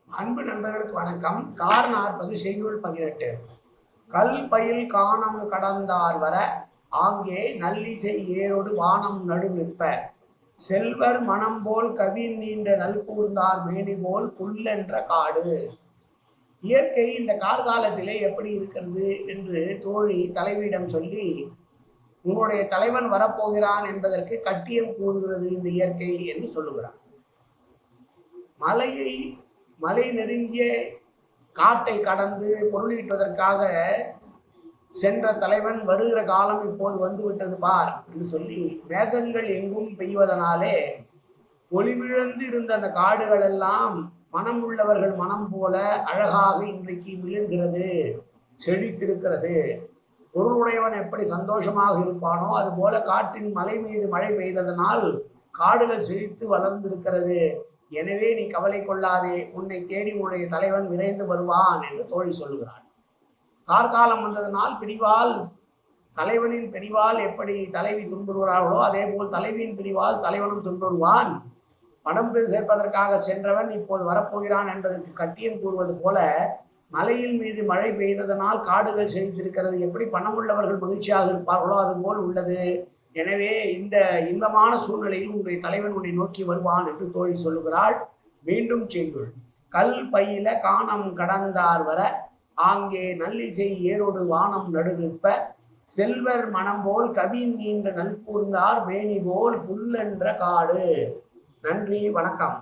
அன்பு நண்பர்களுக்கு வணக்கம். கார் 40 செய்யுள் 18. கல் பயில் காணம் கடந்தார் வர ஆங்கே நல்லிசை ஏரோடு வானம் நடு நிற்ப செல்வர் மனம் போல் கவின் நீண்ட நல்கூர்ந்தார் மேனி போல் புல்லென்ற காடு. இயற்கை இந்த கார்காலத்திலே எப்படி இருக்கிறது என்று தோழி தலைவியிடம் சொல்லி, உன்னுடைய தலைவன் வரப்போகிறான் என்பதற்கு கட்டியம் கூறுகிறது இந்த இயற்கை என்று சொல்லுகிறார். மலை நெருங்கிய காட்டை கடந்து பொருளீட்டுவதற்காக சென்ற தலைவன் வருகிற காலம் இப்போது வந்துவிட்டது பார் என்று சொல்லி, மேகங்கள் எங்கும் பெய்வதனாலே ஒளிவிழந்து இருந்த அந்த காடுகள் எல்லாம் மனம் உள்ளவர்கள் மனம் போல அழகாக இன்றைக்கு மிளிர்கிறது, செழித்திருக்கிறது. பொருளுடையவன் எப்படி சந்தோஷமாக இருப்பானோ அதுபோல காட்டின் மலை மீது மழை பெய்ததனால் காடுகள் செழித்து வளர்ந்திருக்கிறது. எனவே நீ கவலை கொள்ளாதே, உன்னை தேடி உன்னுடைய தலைவன் விரைந்து வருவான் என்று தோழி சொல்லுகிறாள். கார்காலம் வந்ததனால் பிரிவால், தலைவனின் பிரிவால் எப்படி தலைவி துன்புறுகிறார்களோ அதே போல் தலைவியின் பிரிவால் தலைவனும் துன்புறுவான். பணம் சேர்ப்பதற்காக சென்றவன் இப்போது வரப்போகிறான் என்பதற்கு கட்டியம் கூறுவது போல, மலையின் மீது மழை பெய்ததனால் காடுகள் செழித்திருக்கிறது. எப்படி பணம் உள்ளவர்கள் மகிழ்ச்சியாக இருப்பார்களோ அதுபோல் உள்ளது. எனவே இந்த இன்பமான சூழ்நிலையில் உன்னுடைய தலைவன் உன்னை நோக்கி வருவான் என்று தோழி சொல்லுகிறாள். மீண்டும் செய்யுள். கல் பையில காணம் கடந்தார் வர ஆங்கே நல்லிசை ஏரோடு வானம் நடு நிற்ப செல்வர் மனம் போல் கவின் நீண்ட நல்கூர்ந்தார் மேனி போல் புல்லென்ற காடு. நன்றி, வணக்கம்.